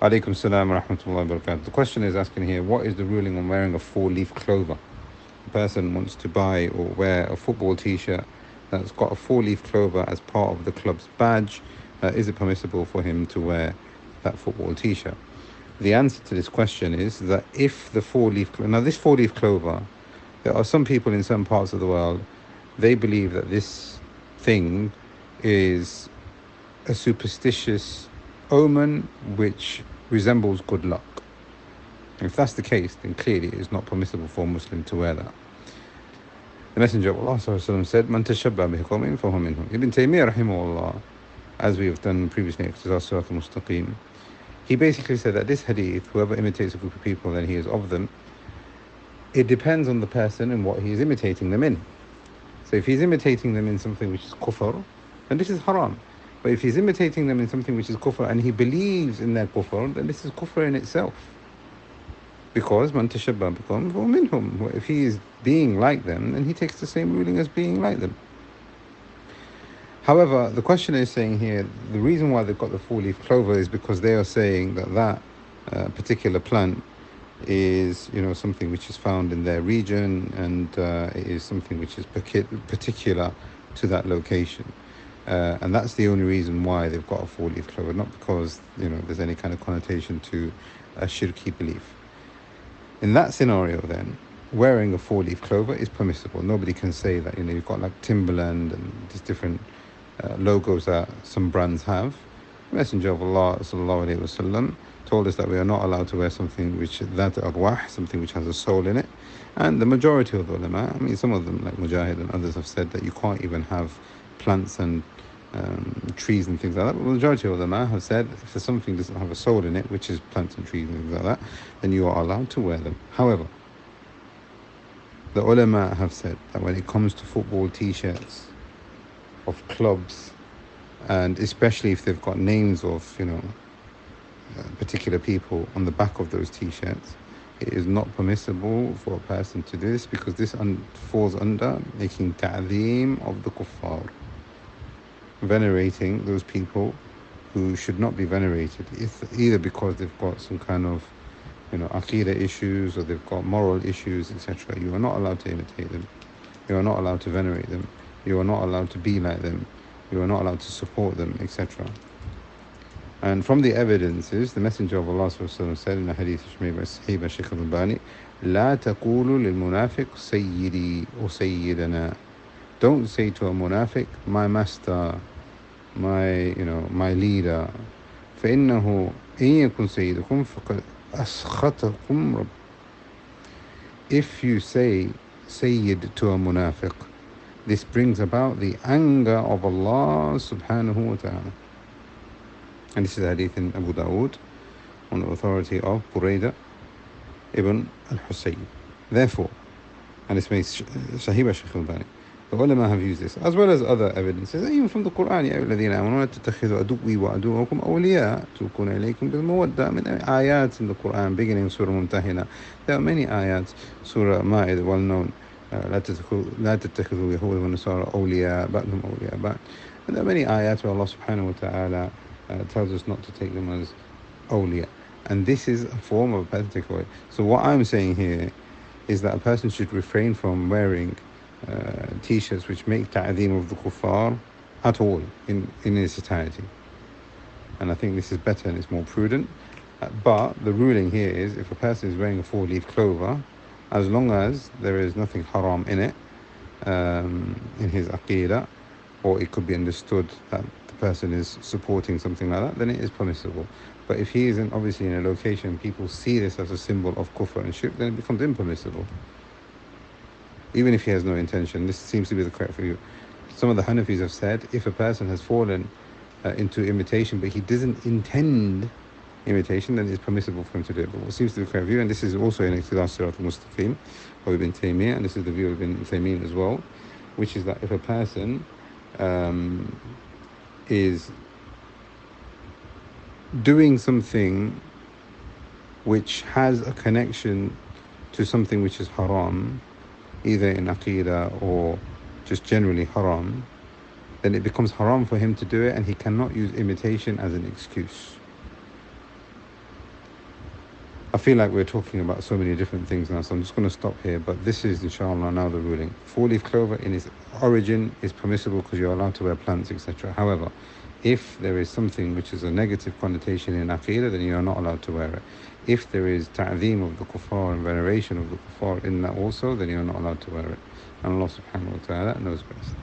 Alaikum salam wa rahmatullahi wa barakatuh. The question is asking here, what is the ruling on wearing a four-leaf clover? A person wants to buy or wear a football t-shirt that's got a four-leaf clover as part of the club's badge. Is it permissible for him to wear that football t-shirt? The answer to this question is that if the now this four-leaf clover, there are some people in some parts of the world, they believe that this thing is a superstitious omen which resembles good luck. If that's the case, then clearly it is not permissible for a Muslim to wear that. The Messenger of Allah said, "Man tashabba bi qawmin fahuwa minhum." Ibn Taymiyyah rahimahullah, as we have done previously, Iqtidā'us-Sirāt al-Mustaqīm, he basically said that this hadith, whoever imitates a group of people, then he is of them. It depends on the person and what he is imitating them in. So if he's imitating them in something which is kufr, then this is haram. But if he's imitating them in something which is kufr and he believes in their kufr, then this is kufr in itself. Because man tashabba biqawmin fahuwa minhum. If he is being like them, then he takes the same ruling as being like them. However, the questioner is saying here, the reason why they've got the four-leaf clover is because they are saying that particular plant is, something which is found in their region, and it is something which is particular to that location. And that's the only reason why they've got a four-leaf clover, not because, there's any kind of connotation to a shirki belief. In that scenario, then, wearing a four-leaf clover is permissible. Nobody can say that, you've got like Timberland and these different logos that some brands have. The Messenger of Allah sallallahu alaihi wasallam told us that we are not allowed to wear something which that arwah, something which has a soul in it. And the majority of the ulama, some of them like Mujahid and others have said that you can't even have plants and trees and things like that. But the majority of the ulama have said if there's something that doesn't have a soul in it, which is plants and trees and things like that, then you are allowed to wear them. However, the ulama have said that when it comes to football t-shirts of clubs, and especially if they've got names of particular people on the back of those t-shirts, it is not permissible for a person to do this, because this falls under making ta'zeem of the kuffar, venerating those people who should not be venerated, either because they've got some kind of aqidah issues, or they've got moral issues, etc. You are not allowed to imitate them. You are not allowed to venerate them. You are not allowed to be like them. You are not allowed to support them, etc. And from the evidences, the Messenger of Allah said in a hadith made by Sahih Shaykh al-Albani, لا تقولوا للمنافق سيدي or سيدنا. Don't say to a munafiq, my master, my leader. فإنه إن يكن سيدكم فقد أسخطكم رب. If you say Sayyid to a munafiq, this brings about the anger of Allah subhanahu wa ta'ala. And this is a hadith in Abu Dawood on the authority of Burayda ibn al-Husayn. Therefore, and it's made Sahih Shaykh al-Albani, the ulama have used this, as well as other evidences, even from the Quran. يا أيها الذين آمنوا لا تتخذوا عدوي وعدوكم أولياء تلقون إليكم بالمودة. من ayats in the Quran, beginning Surah Mumtahina. There are many ayats. Surah Ma'idah, well known. لا تتخذوا يهود والنصارى أولياء بعضهم أولياء بعض. And there are many ayats where Allah subhanahu wa ta'ala tells us not to take them as awliya. And this is a form of a person to take away. So what I'm saying here is that a person should refrain from wearing t-shirts which make ta'zeem of the kuffar at all in its entirety. And I think this is better and it's more prudent. But the ruling here is, if a person is wearing a four-leaf clover, as long as there is nothing haram in it, in his aqidah, or it could be understood that the person is supporting something like that, then it is permissible. But if he is obviously in a location people see this as a symbol of kufr and shirk, then it becomes impermissible, even if he has no intention. This seems to be the correct view. Some of the Hanafis have said if a person has fallen into imitation but he doesn't intend imitation, then it's permissible for him to do it. But what seems to be the correct view, and this is also in Iqtidā'us-Sirāt al-Mustaqīm of Ibn Taymiyyah, and this is the view of Ibn Taymiyyah as well, which is that if a person is doing something which has a connection to something which is haram, either in aqidah or just generally haram, then it becomes haram for him to do it, and he cannot use imitation as an excuse. feel like we're talking about so many different things now, so I'm just going to stop here. But this is, inshallah, now the ruling. Four-leaf clover in its origin is permissible because you're allowed to wear plants, etc. However, if there is something which is a negative connotation in Aqidah, then you're not allowed to wear it. If there is ta'zeem of the kuffar and veneration of the kuffar in that also, then you're not allowed to wear it. And Allah subhanahu wa ta'ala knows best.